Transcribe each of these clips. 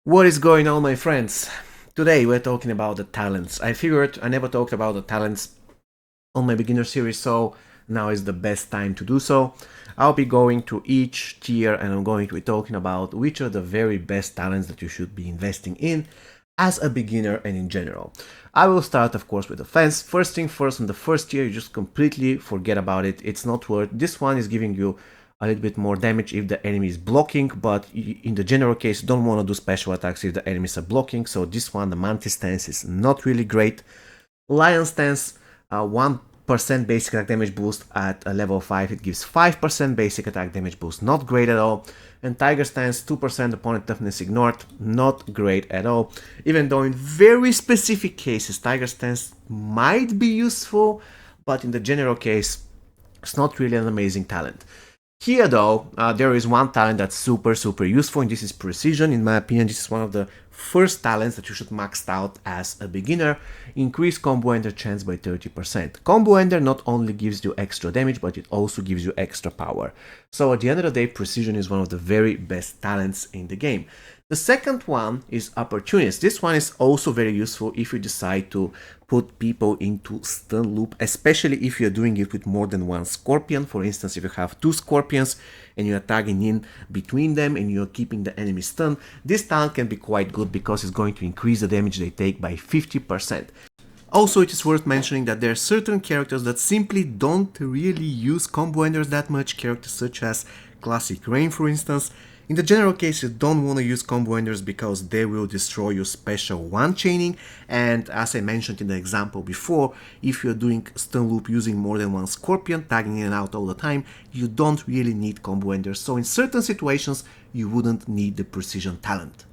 What is going on, my friends? Today we're talking about the talents. I figured I never talked about the talents on my beginner series, so now is the best time to do so. I'll be going to each tier and I'm going to be talking about which are the very best talents that you should be investing in as a beginner and in general. I will start, of course, with defense. First thing first, on the first tier, you just completely forget about it. It's not worth. This one is giving you a little bit more damage if the enemy is blocking, but in the general case, you don't want to do special attacks if the enemies are blocking. So this one, the Mantis stance, is not really great. Lion stance, 1% basic attack damage boost at a level 5. It gives 5% basic attack damage boost, not great at all. And Tiger stance, 2% opponent toughness ignored, not great at all. Even though in very specific cases, Tiger stance might be useful, but in the general case, it's not really an amazing talent. Here though, there is one talent that's super useful, and this is Precision. In my opinion, this is one of the first talents that you should max out as a beginner. Increase combo ender chance by 30%. Combo ender not only gives you extra damage, but it also gives you extra power. So at the end of the day, Precision is one of the very best talents in the game. The second one is Opportunist. This one is also very useful if you decide to put people into stun loop, especially if you're doing it with more than one Scorpion. For instance, if you have two Scorpions and you're tagging in between them and you're keeping the enemy stunned, this talent can be quite good because it's going to increase the damage they take by 50%. Also, it is worth mentioning that there are certain characters that simply don't really use combo enders that much, characters such as Classic Rain, for instance. In the general case, you don't want to use combo enders because they will destroy your special one chaining, and as I mentioned in the example before, if you're doing stun loop using more than one Scorpion, tagging in and out all the time, you don't really need combo enders, so in certain situations you wouldn't need the Precision talent.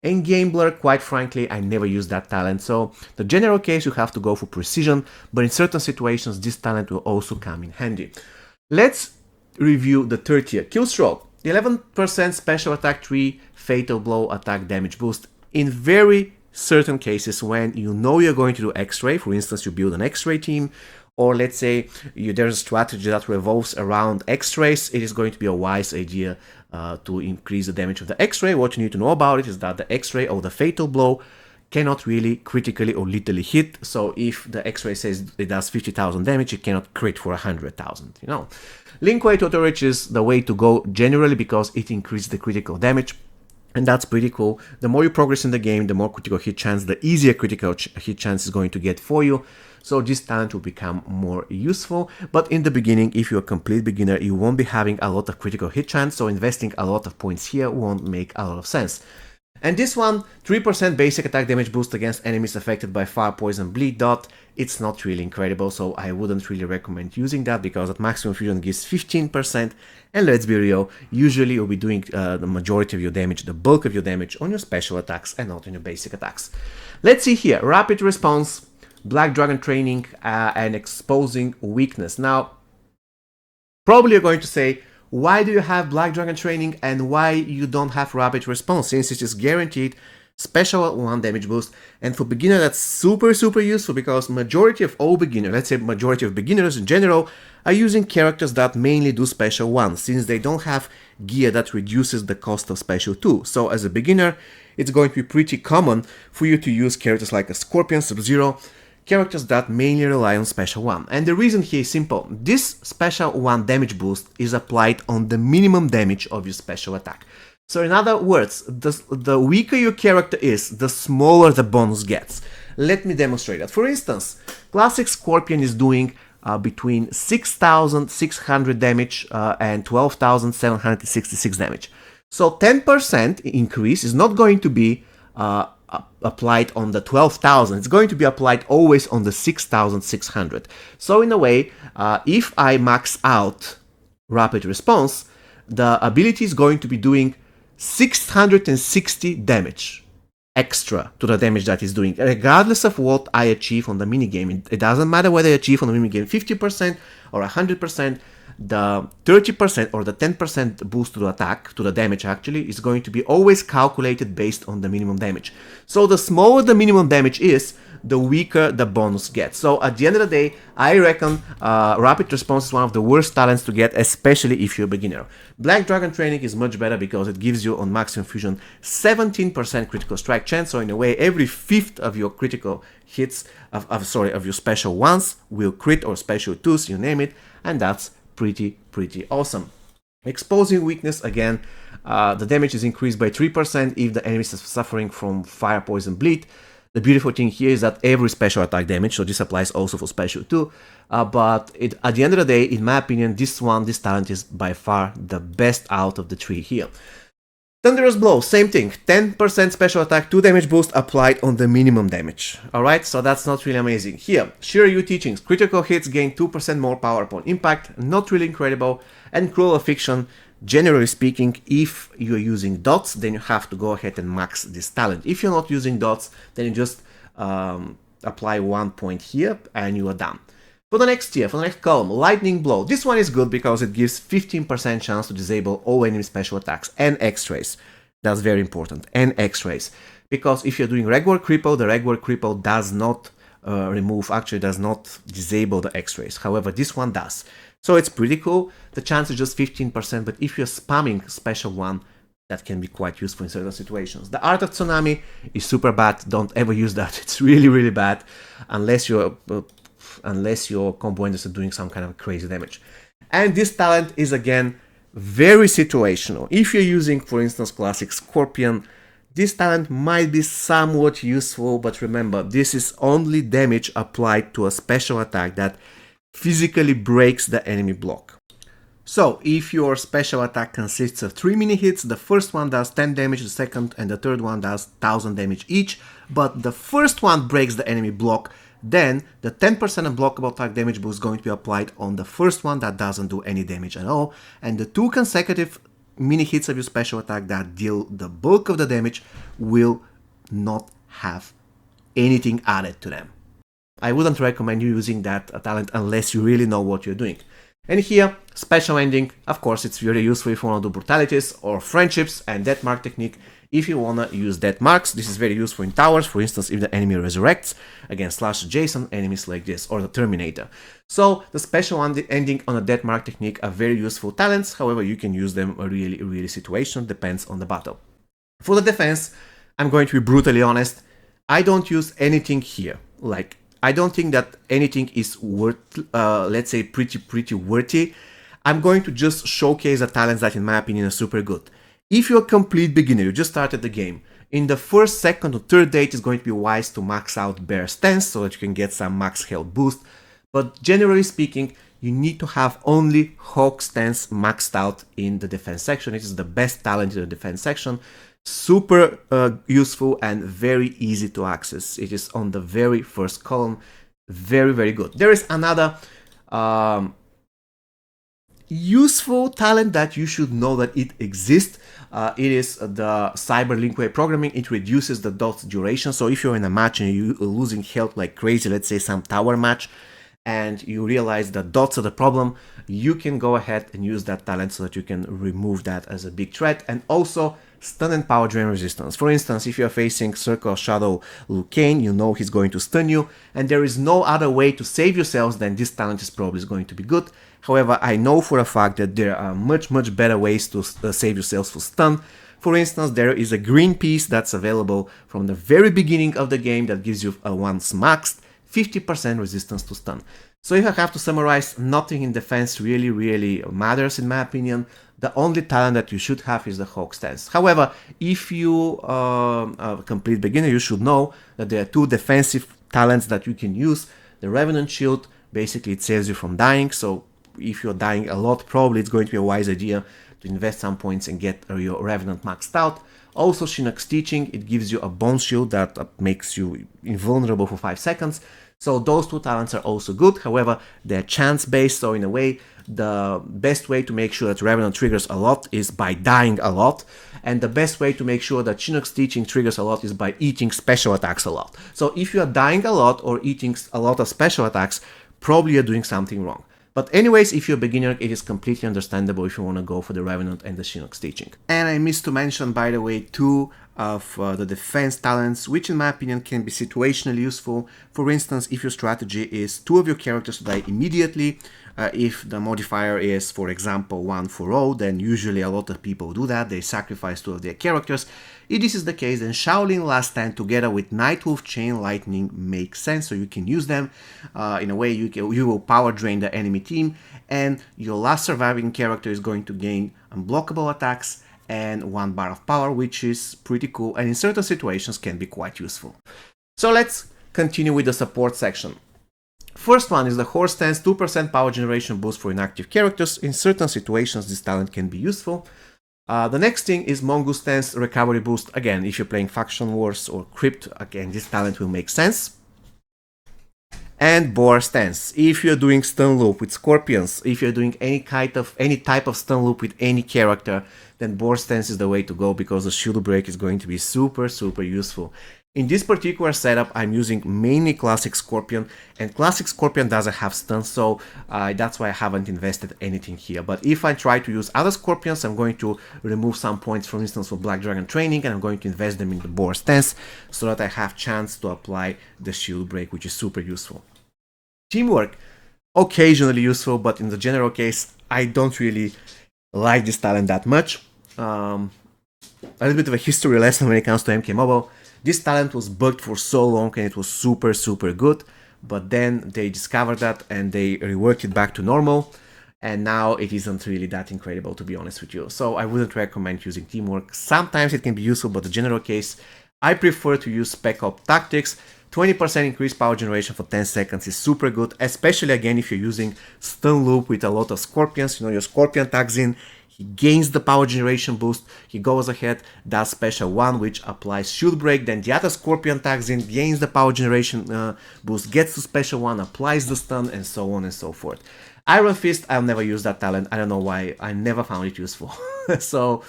In Gambler, quite frankly, I never use that talent, so the general case you have to go for Precision, but in certain situations this talent will also come in handy. Let's review the third tier, Killstroke. 11% special attack 3 fatal blow attack damage boost in very certain cases when you know you're going to do X-ray. For instance, you build an X-ray team, or let's say there's a strategy that revolves around X-rays. It is going to be a wise idea to increase the damage of the X-ray. What you need to know about it is that the X-ray or the fatal blow cannot really critically or lethally hit. So if the X-ray says it does 50,000 damage, it cannot crit for 100,000, you know. Linkway to Auto-Reach is the way to go generally because it increases the critical damage, and that's pretty cool. The more you progress in the game, the more critical hit chance, the easier critical hit chance is going to get for you. So this talent will become more useful, but in the beginning, if you're a complete beginner, you won't be having a lot of critical hit chance, so investing a lot of points here won't make a lot of sense. And this one, 3% basic attack damage boost against enemies affected by fire, poison, bleed dot. It's not really incredible, so I wouldn't really recommend using that because at maximum fusion gives 15%. And let's be real, usually you'll be doing the majority of your damage, the bulk of your damage on your special attacks and not on your basic attacks. Let's see here, rapid response, Black Dragon training, and exposing weakness. Now, probably you're going to say, why do you have Black Dragon training and why you don't have rapid response, since it is guaranteed special 1 damage boost, and for beginner that's super useful because majority of all beginners, let's say majority of beginners in general, are using characters that mainly do special 1, since they don't have gear that reduces the cost of special 2. So as a beginner, it's going to be pretty common for you to use characters like a Scorpion, Sub-Zero, characters that mainly rely on special 1. And the reason here is simple. This special 1 damage boost is applied on the minimum damage of your special attack. So in other words, the weaker your character is, the smaller the bonus gets. Let me demonstrate that. For instance, Classic Scorpion is doing between 6,600 damage and 12,766 damage. So 10% increase is not going to be applied on the 12,000. It's going to be applied always on the 6,600. So in a way, if I max out rapid response, the ability is going to be doing 660 damage extra to the damage that it's doing, regardless of what I achieve on the minigame. It doesn't matter whether I achieve on the minigame 50% or 100%. the 30% or the 10% boost to the attack, to the damage actually, is going to be always calculated based on the minimum damage. So the smaller the minimum damage is, the weaker the bonus gets. So at the end of the day, I reckon Rapid Response is one of the worst talents to get, especially if you're a beginner. Black Dragon Training is much better because it gives you on Maximum Fusion 17% critical strike chance. So in a way, every fifth of your critical hits, of your special ones will crit, or special twos, you name it, and that's pretty awesome. Exposing Weakness, again, the damage is increased by 3% if the enemy is suffering from Fire, Poison, Bleed. The beautiful thing here is that every special attack damage, so this applies also for special too, but at the end of the day, in my opinion, this talent is by far the best out of the three here. Thunderous Blow, same thing, 10% special attack, 2 damage boost applied on the minimum damage. Alright, so that's not really amazing. Here, Shiryu Teachings, critical hits gain 2% more power upon impact, not really incredible, and Cruel Affliction, generally speaking, if you're using dots, then you have to go ahead and max this talent. If you're not using dots, then you just apply 1 point here and you are done. For the next tier, for the next column, Lightning Blow. This one is good because it gives 15% chance to disable all enemy special attacks and X-rays. That's very important, and X-rays. Because if you're doing regular cripple, the regular cripple does not does not disable the X-rays. However, this one does. So it's pretty cool. The chance is just 15%, but if you're spamming special one, that can be quite useful in certain situations. The Art of Tsunami is super bad. Don't ever use that. It's really bad unless your combo ends up doing some kind of crazy damage. And this talent is again very situational. If you're using, for instance, Classic Scorpion, this talent might be somewhat useful, but remember, this is only damage applied to a special attack that physically breaks the enemy block. So, if your special attack consists of 3 mini hits, the first one does 10 damage, the second and the third one does 1000 damage each, but the first one breaks the enemy block, then the 10% unblockable attack damage boost is going to be applied on the first one that doesn't do any damage at all, and the 2 consecutive mini hits of your special attack that deal the bulk of the damage will not have anything added to them. I wouldn't recommend you using that talent unless you really know what you're doing. And here, Special Ending, of course, it's very useful if you want to do Brutalities or Friendships and Death Mark technique. If you want to use Death Marks, this is very useful in towers, for instance, if the enemy resurrects against Slash Jason, enemies like this, or the Terminator. So, the Special Ending on a Death Mark technique are very useful talents, however, you can use them really situational, depends on the battle. For the defense, I'm going to be brutally honest, I don't use anything here, like, I don't think that anything is worth, let's say, pretty worthy. I'm going to just showcase the talents that, in my opinion, are super good. If you're a complete beginner, you just started the game, in the first, second, or third date, it's going to be wise to max out Bear Stance so that you can get some max health boost. But generally speaking, you need to have only Hawk Stance maxed out in the defense section. It is the best talent in the defense section. Super useful and very easy to access. It is on the very first column. Very good. There is another useful talent that you should know that it exists. It is the Cyber Linkway programming. It reduces the dot's duration. So if you're in a match and you're losing health like crazy, let's say some tower match, and you realize that dots are the problem, you can go ahead and use that talent so that you can remove that as a big threat. And also stun and power drain resistance. For instance, if you're facing Circle of Shadow Liu Kang, you know he's going to stun you, and there is no other way to save yourselves than this talent is probably going to be good. However, I know for a fact that there are much better ways to save yourselves for stun. For instance, there is a green piece that's available from the very beginning of the game that gives you once maxed 50% resistance to stun. So if I have to summarize, nothing in defense really matters in my opinion. The only talent that you should have is the Hawk Stance. However, if you are a complete beginner, you should know that there are 2 defensive talents that you can use. The Revenant Shield, basically it saves you from dying, so if you're dying a lot, probably it's going to be a wise idea to invest some points and get your Revenant maxed out. Also, Shinnok's Teaching, it gives you a Bone Shield that makes you invulnerable for 5 seconds. So those 2 talents are also good, however, they're chance-based, so in a way, the best way to make sure that Revenant triggers a lot is by dying a lot, and the best way to make sure that Shinnok's Teaching triggers a lot is by eating special attacks a lot. So if you are dying a lot or eating a lot of special attacks, probably you're doing something wrong. But anyways, if you're a beginner, it is completely understandable if you want to go for the Revenant and the Shinnok's Teaching. And I missed to mention, by the way, two of the defense talents, which in my opinion can be situationally useful. For instance, if your strategy is two of your characters to die immediately, if the modifier is, for example, 1 for all, then usually a lot of people do that, they sacrifice two of their characters. If this is the case, then Shaolin Last Stand together with Nightwolf Chain Lightning makes sense, so you can use them. In a way, you will power drain the enemy team, and your last surviving character is going to gain unblockable attacks and 1 bar of power, which is pretty cool, and in certain situations can be quite useful. So let's continue with the support section. First one is the Horse Stance, 2% power generation boost for inactive characters. In certain situations, this talent can be useful. The next thing is Mongoose Stance, recovery boost. Again, if you're playing Faction Wars or Crypt, again, this talent will make sense. And Boar Stance. If you're doing stun loop with Scorpions, if you're doing any type of stun loop with any character, then Boar Stance is the way to go, because the shield break is going to be super useful. In this particular setup, I'm using mainly Classic Scorpion, and Classic Scorpion doesn't have stun, so that's why I haven't invested anything here. But if I try to use other Scorpions, I'm going to remove some points, for instance, for Black Dragon Training, and I'm going to invest them in the Boar Stance, so that I have chance to apply the shield break, which is super useful. Teamwork, occasionally useful, but in the general case, I don't really like this talent that much. A little bit of a history lesson when it comes to MK Mobile. This talent was bugged for so long and it was super good, but then they discovered that and they reworked it back to normal, and now it isn't really that incredible, to be honest with you. So I wouldn't recommend using Teamwork. Sometimes it can be useful, but the general case, I prefer to use Spec Op Tactics. 20% increased power generation for 10 seconds is super good, especially again if you're using stun loop with a lot of Scorpions. You know, your Scorpion tags in, he gains the power generation boost, he goes ahead, does special 1, which applies shield break, then the other Scorpion tags in, gains the power generation boost, gets to special 1, applies the stun, and so on and so forth. Iron Fist, I'll never use that talent. I don't know why, I never found it useful. So,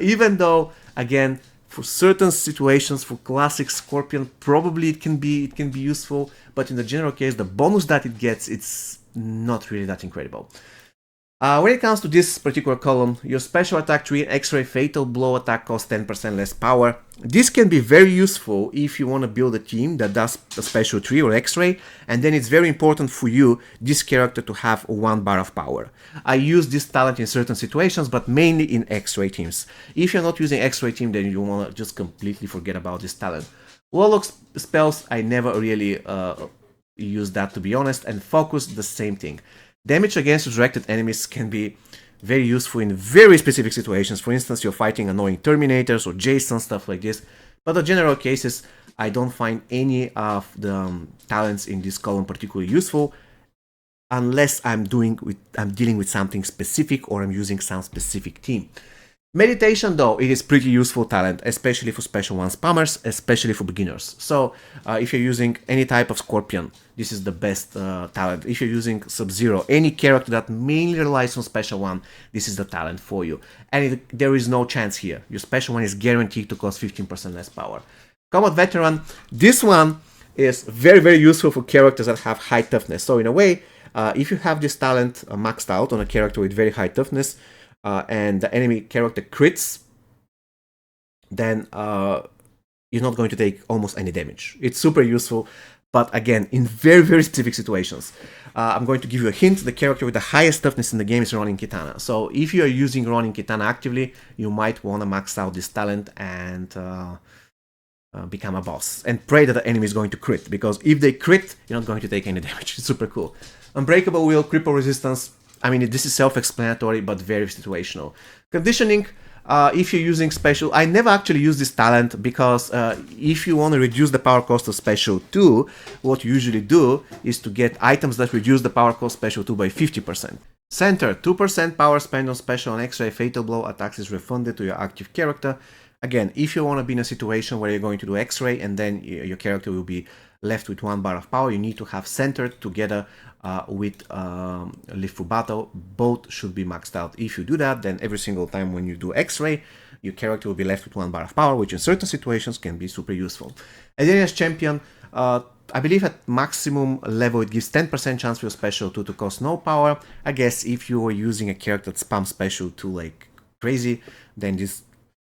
even though, again, for certain situations, for Classic Scorpion, probably it can be useful, but in the general case, the bonus that it gets, it's not really that incredible. When it comes to this particular column, your special attack tree, X-ray fatal blow attack costs 10% less power. This can be very useful if you want to build a team that does a special tree or X-ray, and then it's very important for you, this character, to have 1 bar of power. I use this talent in certain situations, but mainly in X-ray teams. If you're not using X-ray team, then you want to just completely forget about this talent. Warlock spells, I never really use that, to be honest, and focus, the same thing. Damage against resurrected enemies can be very useful in very specific situations. For instance, you're fighting annoying Terminators or Jason, stuff like this. But the general cases, I don't find any of the talents in this column particularly useful, unless I'm dealing with something specific or I'm using some specific team. Meditation, though, it is pretty useful talent, especially for special 1 spammers, especially for beginners. So if you're using any type of Scorpion, this is the best talent. If you're using Sub-Zero, any character that mainly relies on special 1, this is the talent for you. And there is no chance here. Your special 1 is guaranteed to cost 15% less power. Combat Veteran, this one is very useful for characters that have high toughness. So in a way, if you have this talent maxed out on a character with very high toughness, and the enemy character crits, then you're not going to take almost any damage. It's super useful, but again, in very specific situations. I'm going to give you a hint. The character with the highest toughness in the game is Ronin Kitana. So if you are using Ronin Kitana actively, you might want to max out this talent and become a boss. And pray that the enemy is going to crit, because if they crit, you're not going to take any damage. It's super cool. Unbreakable Will, cripple resistance. I mean, this is self-explanatory, but very situational. Conditioning, if you're using special, I never actually use this talent, because if you want to reduce the power cost of special 2, what you usually do is to get items that reduce the power cost special 2 by 50%. Center, 2% power spent on special and X-ray fatal blow attacks is refunded to your active character. Again, if you want to be in a situation where you're going to do X-ray and then your character will be left with 1 bar of power, you need to have centered together with Live for Battle. Both should be maxed out. If you do that, then every single time when you do X-ray, your character will be left with 1 bar of power, which in certain situations can be super useful. And then as champion, I believe at maximum level it gives 10% chance for your special to cost no power. I guess if you are using a character that spams special to like crazy, then this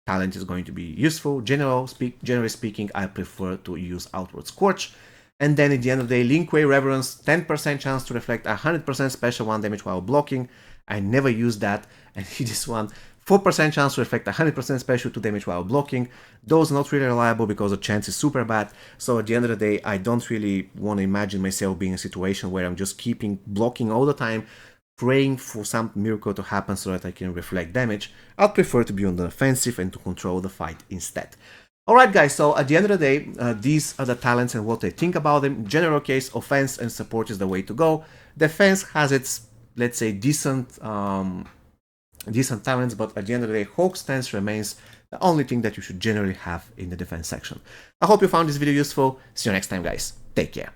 talent is going to be useful. Generally speaking, I prefer to use Outward Scorch. And then at the end of the day, Lin Kuei Reverence, 10% chance to reflect 100% special 1 damage while blocking. I never use that. And this one, 4% chance to reflect 100% special 2 damage while blocking. Those are not really reliable because the chance is super bad. So at the end of the day, I don't really want to imagine myself being in a situation where I'm just keeping blocking all the time, praying for some miracle to happen so that I can reflect damage. I'd prefer to be on the offensive and to control the fight instead. Alright guys, so at the end of the day, these are the talents and what I think about them. In general case, offense and support is the way to go. Defense has its, let's say, decent talents, but at the end of the day, Hawk Stance remains the only thing that you should generally have in the defense section. I hope you found this video useful. See you next time guys. Take care.